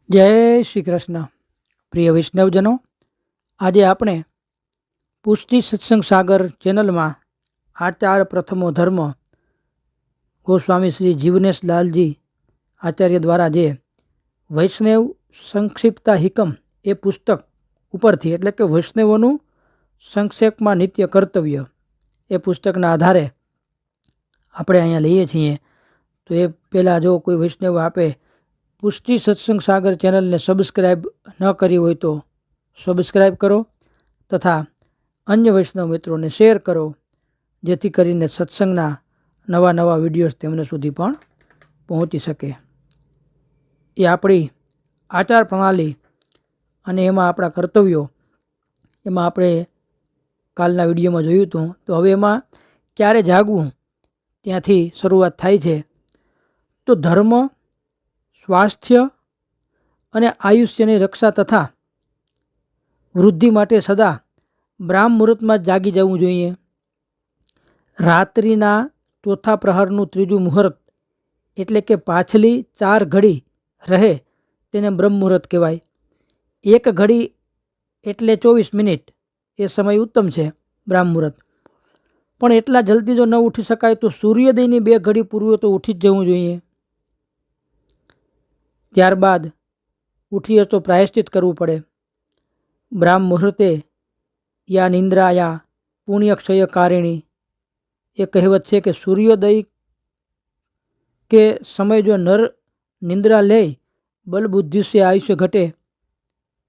જય શ્રી કૃષ્ણ. પ્રિય વૈષ્ણવજનો, આજે આપણે પુષ્ટિ સત્સંગ સાગર ચેનલમાં આચાર પ્રથમો ધર્મ ગોસ્વામી શ્રી જીવનેશ લાલજી આચાર્ય દ્વારા જે વૈષ્ણવ સંક્ષિપ્તા હિકમ એ પુસ્તક ઉપરથી, એટલે કે વૈષ્ણવોનું સંક્ષેપમાં નિત્ય કર્તવ્ય, એ પુસ્તકના આધારે આપણે અહીંયા લઈએ છીએ. તો એ પહેલાં જો કોઈ વૈષ્ણવ આપે પુષ્ટિ સત્સંગ સાગર ચેનલને સબસ્ક્રાઈબ ન કરી હોય તો સબસ્ક્રાઈબ કરો તથા અન્ય વૈષ્ણવ મિત્રોને શેર કરો, જેથી કરીને સત્સંગના નવા નવા વિડીયોઝ તેમને સુધી પણ પહોંચી શકે. એ આપણી આચાર પ્રણાલી અને એમાં આપણા કર્તવ્યો, એમાં આપણે કાલના વિડીયોમાં જોયું હતું. તો હવે એમાં ક્યારે જાગવું ત્યાંથી શરૂઆત થાય છે. તો ધર્મ, સ્વાસ્થ્ય અને આયુષ્યની રક્ષા તથા વૃદ્ધિ માટે સદા બ્રાહ્મ મુહૂર્તમાં જ જાગી જવું જોઈએ. રાત્રિના ચોથા પ્રહરનું ત્રીજું મુહૂર્ત, એટલે કે પાછલી 4 ઘડી રહે તેને બ્રહ્મ મુહૂર્ત કહેવાય. 1 ઘડી એટલે 24 મિનિટ, એ સમય ઉત્તમ છે બ્રાહ્મ મુહૂર્ત. પણ એટલા જલ્દી જો ન ઉઠી શકાય તો સૂર્યોદયની 2 ઘડી પૂર્વે તો ઉઠી જ જવું જોઈએ. ત્યારબાદ ઉઠીએ તો પ્રાયશ્ચિત કરવું પડે. બ્રાહ્મ મુહૂર્તે યા નિંદ્રાયા પુણ્યક્ષય કારિણી, એ કહેવત છે કે સૂર્યોદય કે સમય જો નર નિંદ્રા લે, બલબુદ્ધિ સે આયુષ્ય ઘટે,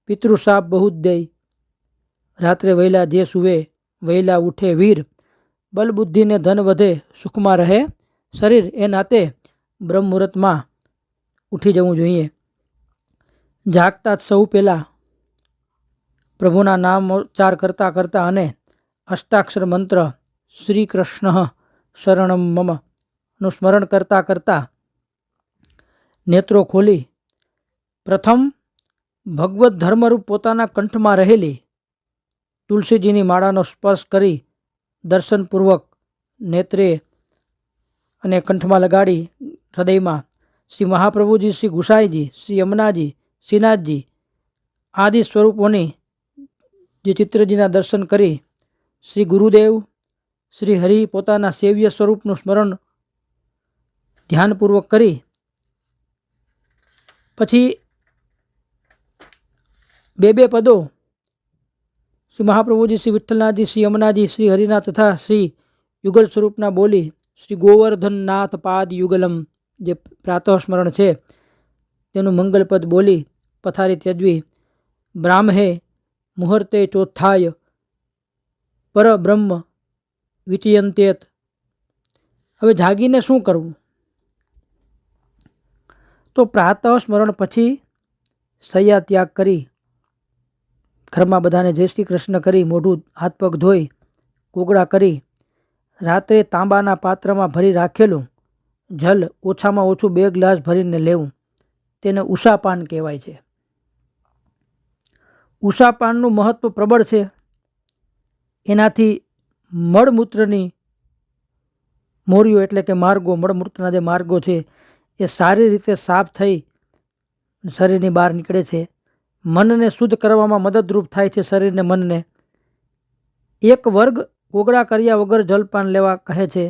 પિતૃશાપ બહુ જ દે. રાત્રે વહેલા જે સુવે વહેલા ઉઠે વીર, બલબુદ્ધિને ધન વધે સુખમાં રહે શરીર. એ નાતે બ્રહ્મ મુહૂર્તમાં ઉઠી જવું જોઈએ. જાગતા સૌ પહેલાં પ્રભુના નામ ઉચ્ચાર કરતાં કરતાં અને અષ્ટાક્ષર મંત્ર શ્રી કૃષ્ણ શરણમ મમ નું સ્મરણ કરતાં કરતાં નેત્રો ખોલી પ્રથમ ભગવત ધર્મરૂપ પોતાના કંઠમાં રહેલી તુલસીજીની માળાનો સ્પર્શ કરી દર્શનપૂર્વક નેત્રે અને કંઠમાં લગાડી હૃદયમાં શ્રી મહાપ્રભુજી, શ્રી ગુસાઈજી, શ્રી યમુનાજી, શ્રીનાથજી આદિ સ્વરૂપોની જે ચિત્રજીના દર્શન કરી શ્રી ગુરુદેવ, શ્રી હરિ પોતાના સેવ્ય સ્વરૂપનું સ્મરણ ધ્યાનપૂર્વક કરી પછી 2 પદો શ્રી મહાપ્રભુજી, શ્રી વિઠ્ઠલનાથજી, શ્રી યમુનાજી, શ્રી હરિના તથા શ્રી યુગલ સ્વરૂપના બોલી શ્રી ગોવર્ધનનાથ પાદ યુગલમ, જે પ્રાતઃ સ્મરણ છે તેનું મંગલપદ બોલી પથારી ત્યજવી. બ્રાહ્મહે મુહૂર્તે ચોથાય પરબ્રહ્મ વિચયંતેત. હવે જાગીને શું કરવું? તો પ્રાતઃ સ્મરણ પછી શૈયા ત્યાગ કરી ઘરમાં બધાને જય શ્રી કૃષ્ણ કરી મોઢું હાથ પગ ધોઈ કોગળા કરી રાત્રે તાંબાના પાત્રમાં ભરી રાખેલું જલ ઓછામાં ઓછું 2 ગ્લાસ ભરીને લેવું. તેને ઉષાપાન કહેવાય છે. ઉષાપાનનું મહત્વ પ્રબળ છે. એનાથી મળમૂત્રની મોરીઓ, એટલે કે માર્ગો, મળમૂત્રના જે માર્ગો છે એ સારી રીતે સાફ થઈ શરીરની બહાર નીકળે છે. મનને શુદ્ધ કરવામાં મદદરૂપ થાય છે શરીરને, મનને. એક વર્ગ કોગળા કર્યા વગર જલપાન લેવા કહે છે,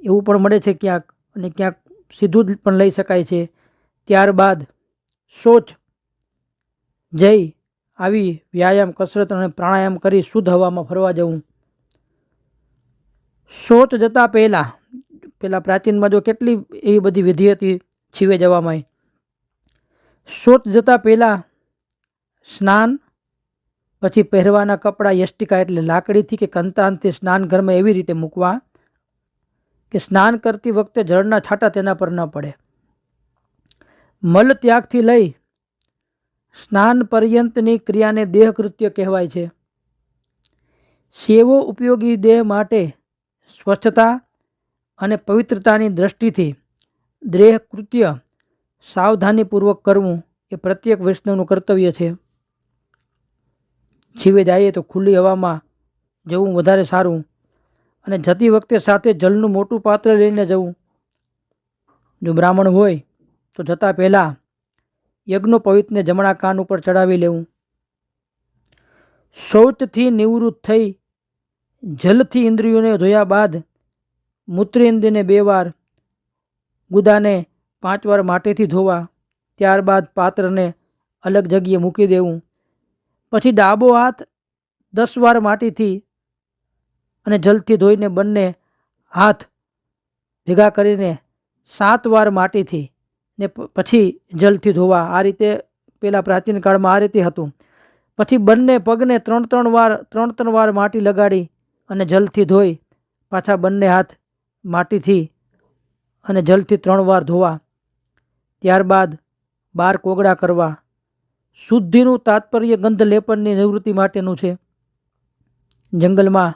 એવું પણ મળે છે ક્યાંક, અને ક્યાંક સીધું જ પણ લઈ શકાય છે. ત્યારબાદ શૌચ જઈ આવી વ્યાયામ, કસરત અને પ્રાણાયામ કરી શુદ્ધ હવામાં ફરવા જવું. શૌચ જતા પહેલાં પ્રાચીનમાં જો કેટલી એવી બધી વિધિ હતી છીવે જવામાં. શૌચ જતા પહેલાં સ્નાન, પછી પહેરવાના કપડાં યષ્ટિકા એટલે લાકડીથી કે કંતાનથી સ્નાન ઘરમાં એવી રીતે મૂકવા કે સ્નાન કરતી વખતે જળના છાંટા તેના પર ન પડે. મલ ત્યાગથી લઈ સ્નાન પર્યંતની ક્રિયાને દેહકૃત્ય કહેવાય છે. સેવો ઉપયોગી દેહ માટે સ્વચ્છતા અને પવિત્રતાની દ્રષ્ટિથી દેહકૃત્ય સાવધાનીપૂર્વક કરવું એ પ્રત્યેક વૈષ્ણવનું કર્તવ્ય છે. છીવે જઈએ તો ખુલ્લી હવામાં જવું વધારે સારું, અને જતી વખતે સાથે જલનું મોટું પાત્ર લઈને જવું. જો બ્રાહ્મણ હોય તો જતાં પહેલાં યજ્ઞોપવિતને જમણા કાન ઉપર ચડાવી લેવું. શૌચથી નિવૃત્ત થઈ જલથી ઇન્દ્રિયોને ધોયા બાદ મૂત્રેન્દ્રને 2 વાર, ગુદાને 5 વાર માટીથી ધોવા. ત્યારબાદ પાત્રને અલગ જગ્યાએ મૂકી દેવું. પછી ડાબો હાથ 10 વાર માટીથી અને જલથી ધોઈને બંને હાથ ભેગા કરીને 7 વાર માટીથી ને પછી જલથી ધોવા. આ રીતે પેલા પ્રાચીન કાળમાં આ રીતે હતું. પછી બંને પગને 3 વાર માટી લગાડી અને જલથી ધોઈ પાછા બંને હાથ માટીથી અને જલથી 3 વાર ધોવા. ત્યારબાદ 12 કોગળા કરવા. શુદ્ધિનું તાત્પર્ય ગંધ લેપનની નિવૃત્તિ માટેનું છે. જંગલમાં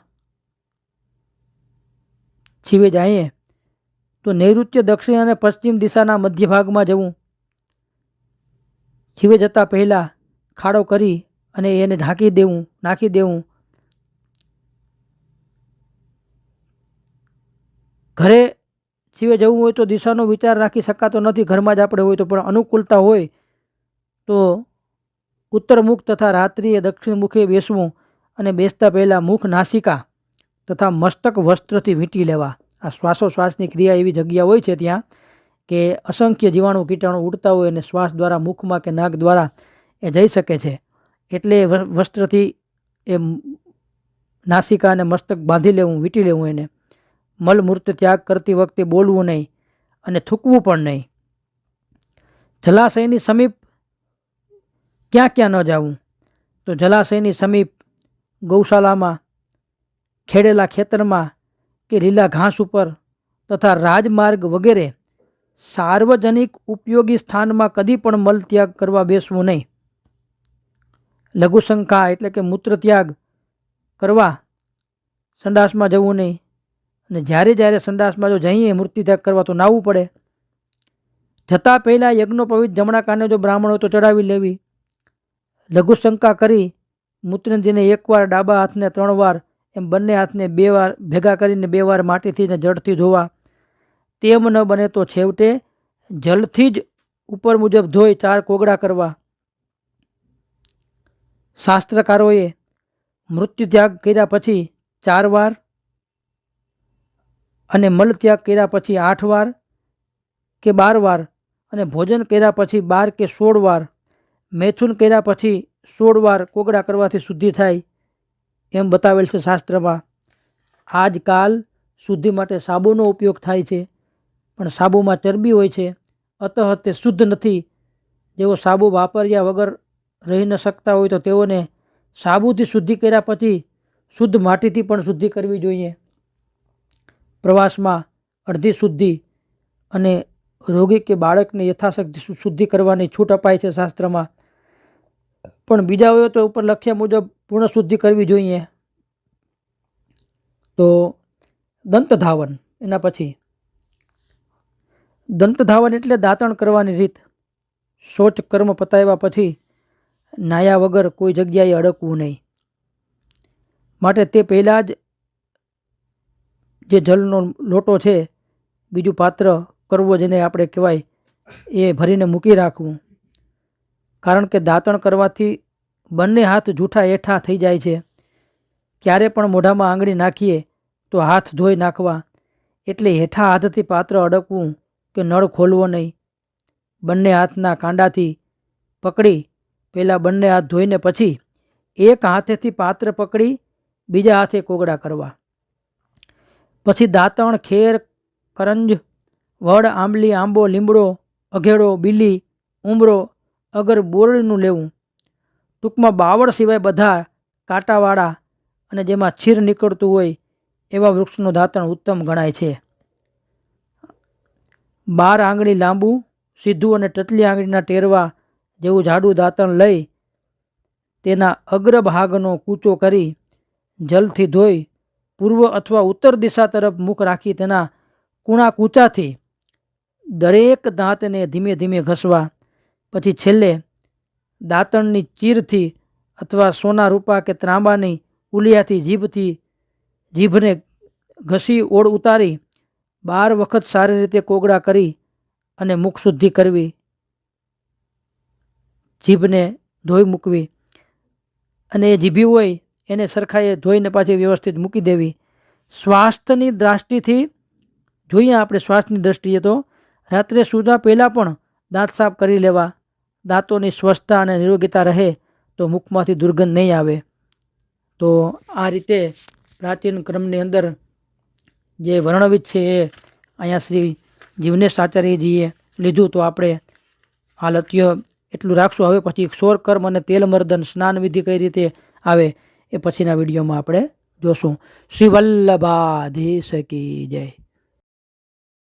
છીવે જઈએ તો નૈઋત્ય, દક્ષિણ અને પશ્ચિમ દિશાના મધ્ય ભાગમાં જવું. છીવે જતાં પહેલાં ખાડો કરી અને એને નાખી દેવું. ઘરે છીવે જવું હોય તો દિશાનો વિચાર રાખી શકાતો નથી, ઘરમાં જ આપણે હોય તો, પણ અનુકૂળતા હોય તો ઉત્તરમુખ તથા રાત્રિએ દક્ષિણ મુખે બેસવું અને બેસતા પહેલાં મુખ, નાસિકા તથા મસ્તક વસ્ત્રથી વીંટી લેવા. આ શ્વાસોશ્વાસની ક્રિયા એવી જગ્યા હોય છે ત્યાં કે અસંખ્ય જીવાણુ કીટાણુ ઉડતા હોય અને શ્વાસ દ્વારા મુખમાં કે નાક દ્વારા એ જઈ શકે છે. એટલે વસ્ત્રથી એ નાસિકા અને મસ્તક બાંધી લેવું, વીંટી લેવું. એને મલમૂર્ત ત્યાગ કરતી વખતે બોલવું નહીં અને થૂકવું પણ નહીં. જલાશયની સમીપ ક્યાં ક્યાં ન જવું? તો જલાશયની સમીપ, ગૌશાલામાં, ખેડેલા ખેતરમાં કે લીલા ઘાસ ઉપર તથા રાજમાર્ગ વગેરે સાર્વજનિક ઉપયોગી સ્થાનમાં કદી પણ મલ ત્યાગ કરવા બેસવું નહીં. લઘુશંકા એટલે કે મૂત્ર ત્યાગ કરવા સંડાસમાં જવું નહીં. અને જ્યારે સંડાસમાં જો જઈએ મૂર્તિ ત્યાગ કરવા તો નાહવું પડે. જતાં પહેલાં યજ્ઞોપવિત જમણા કાને જો બ્રાહ્મણ હોય તો ચડાવી લેવી. લઘુશંકા કરી મૂત્રેન્દ્રને 1 વાર, ડાબા હાથને 3 વાર, એમ બંને હાથને 2 વાર ભેગા કરીને 2 વાર માટીથી ને જળથી ધોવા. તેમ ન બને તો છેવટે જલથી જ ઉપર મુજબ ધોઈ 4 કોગળા કરવા. શાસ્ત્રકારોએ મૃત્યુ ત્યાગ કર્યા પછી 4 વાર અને મલ ત્યાગ કર્યા પછી 8 વાર કે 12 વાર અને ભોજન કર્યા પછી 12 કે 16 વાર, મૈથુન કર્યા પછી 16 વાર કોગળા કરવાથી શુદ્ધિ થાય એમ બતાવેલ છે શાસ્ત્રમાં. આજકાલ શુદ્ધિ માટે સાબુનો ઉપયોગ થાય છે, પણ સાબુમાં ચરબી હોય છે, અતઃ તે શુદ્ધ નથી. જેઓ સાબુ વાપર્યા વગર રહી ન શકતા હોય તો તેઓને સાબુથી શુદ્ધિ કર્યા પછી શુદ્ધ માટીથી પણ શુદ્ધિ કરવી જોઈએ. પ્રવાસમાં અડધી શુદ્ધિ અને રોગી કે બાળકને યથાશક્તિ શુદ્ધિ કરવાની છૂટ અપાય છે શાસ્ત્રમાં, પણ બીજા હોય તો ઉપર લખ્યા મુજબ પૂર્ણ શુદ્ધિ કરવી જોઈએ. તો દંતધાવન, એના પછી દંતધાવન એટલે દાંતણ કરવાની રીત. શૌચ કર્મ પતાવ્યા પછી નાયા વગર કોઈ જગ્યાએ અડકવું નહીં. માટે તે પહેલાં જ જે જલનો લોટો છે, બીજું પાત્ર કરવો જેને આપણે કહેવાય, એ ભરીને મૂકી રાખવું. કારણ કે દાંતણ કરવાથી બંને હાથ જૂઠા એઠા થઈ જાય છે. ક્યારે પણ મોઢામાં આંગળી નાખીએ તો હાથ ધોઈ નાખવા. એટલે હેઠા હાથથી પાત્ર અડકવું કે નળ ખોલવો નહીં. બંને હાથના કાંડાથી પકડી પહેલાં બંને હાથ ધોઈને પછી એક હાથેથી પાત્ર પકડી બીજા હાથે કોગળા કરવા. પછી દાંતણ, ખેર, કરંજ, વડ, આંબલી, આંબો, લીમડો, અઘેડો, બીલી, ઉમરો, અગર, બોરડીનું લેવું. ટૂંકમાં બાવળ સિવાય બધા કાંટાવાળા અને જેમાં છીર નીકળતું હોય એવા વૃક્ષનું દાંતણ ઉત્તમ ગણાય છે. 12 આંગળી લાંબુ, સીધું અને ટચલી આંગળીના ટેરવા જેવું જાડું દાંતણ લઈ તેના અગ્રભાગનો કૂચો કરી જલથી ધોઈ પૂર્વ અથવા ઉત્તર દિશા તરફ મુખ રાખી તેના કૂણા કૂચાથી દરેક દાંતને ધીમે ધીમે ઘસવા. પછી છેલ્લે દાંતણની ચીરથી અથવા સોના, રૂપા કે ત્રાંબાની ઉલિયાથી જીભને ઘસી ઓળ ઉતારી 12 વખત સારી રીતે કોગળા કરી અને મુખ શુદ્ધિ કરવી. જીભને ધોઈ મૂકવી અને એ જીભી હોય એને સરખાએ ધોઈને પાછી વ્યવસ્થિત મૂકી દેવી. સ્વાસ્થ્યની દ્રષ્ટિથી જોઈએ આપણે, શ્વાસની દ્રષ્ટિએ તો રાત્રે સૂતા પહેલાં પણ દાંત સાફ કરી લેવા. દાંતોની સ્વચ્છતા અને નિરોગીતા રહે તો મુખમાંથી દુર્ગંધ નહીં આવે. તો આ રીતે પ્રાચીન ક્રમની અંદર જે વર્ણવિત છે એ અહીંયા શ્રી જીવનેશ આચાર્યજીએ લીધું. તો આપણે હાલત્ય એટલું રાખશું. હવે પછી ક્ષોર કર્મ અને તેલમર્દન સ્નાન વિધિ કઈ રીતે આવે એ પછીના વિડીયોમાં આપણે જોશું. શ્રી વલ્લભાધીશ કી જય.